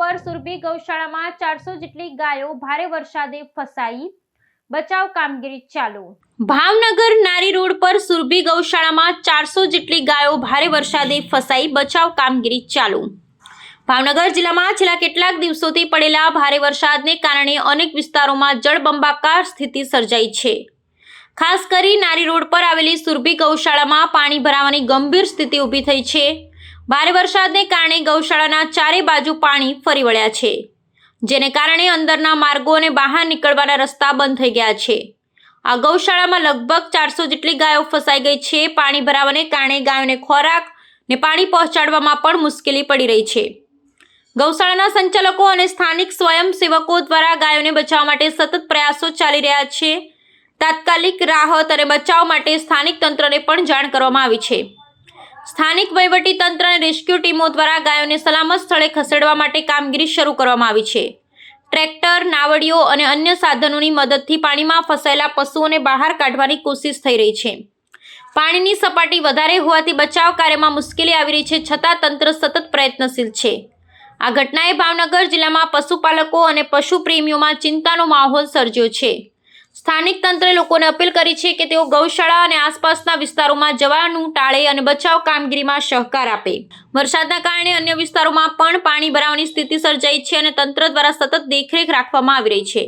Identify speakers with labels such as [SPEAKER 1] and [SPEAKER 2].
[SPEAKER 1] પર સુરભી ગૌશાળામાં 400 જેટલી ગાયો ભારે વરસાદે ફસાઈ, બચાવ કામગીરી ચાલુ। ભાવનગર નારી રોડ પર સુરભી ગૌશાળામાં 400 જેટલી ગાયો ભારે વરસાદે ફસાઈ, બચાવ કામગીરી ચાલુ। ભાવનગર જિલ્લામાં છેલ્લા કેટલાક દિવસોથી પડેલા ભારે વરસાદને કારણે અનેક વિસ્તારોમાં જળબંબાકાર સ્થિતિ સર્જાઈ છે। ખાસ કરી નારી રોડ પર આવેલી સુરભી ગૌશાળામાં પાણી ભરાવાની ગંભીર સ્થિતિ ઊભી થઈ છે। ભારે વરસાદને કારણે ગૌશાળાના ચારે બાજુ પાણી ફરી વળ્યા છે, જેને કારણે અંદરના માર્ગો અને બહાર નીકળવાના રસ્તા બંધ થઈ ગયા છે। આ ગૌશાળામાં લગભગ 400 જેટલી ગાયો ફસાઈ ગઈ છે। પાણી ભરાવાને કારણે ગાયોને ખોરાક ને પાણી પહોંચાડવામાં પણ મુશ્કેલી પડી રહી છે। ગૌશાળાના સંચાલકો અને સ્થાનિક સ્વયંસેવકો દ્વારા ગાયોને બચાવવા માટે સતત પ્રયાસો ચાલી રહ્યા છે। તાત્કાલિક રાહત અને બચાવ માટે સ્થાનિક તંત્રને પણ જાણ કરવામાં આવી છે। સ્થાનિક વહીવટી તંત્ર અને રેસ્ક્યુ ટીમો દ્વારા ગાયોને સલામત સ્થળે ખસેડવા માટે કામગીરી શરૂ કરવામાં આવી છે। ટ્રેક્ટર, નાવડીઓ અને અન્ય સાધનોની મદદથી પાણીમાં ફસાયેલા પશુઓને બહાર કાઢવાની કોશિશ થઈ રહી છે। પાણીની સપાટી વધારે હોવાથી બચાવ કાર્યમાં મુશ્કેલી આવી રહી છે, છતાં તંત્ર સતત પ્રયત્નશીલ છે। આ ઘટનાએ ભાવનગર જિલ્લામાં પશુપાલકો અને પશુ પ્રેમીઓમાં ચિંતાનો માહોલ સર્જ્યો છે। સ્થાનિક તંત્રે લોકોને અપીલ કરી છે કે તેઓ ગૌશાળા અને આસપાસના વિસ્તારોમાં જવાનું ટાળે અને બચાવ કામગીરીમાં સહકાર આપે। વરસાદના કારણે અન્ય વિસ્તારોમાં પણ પાણી ભરાવાની સ્થિતિ સર્જાઈ છે અને તંત્ર દ્વારા સતત દેખરેખ રાખવામાં આવી રહી છે।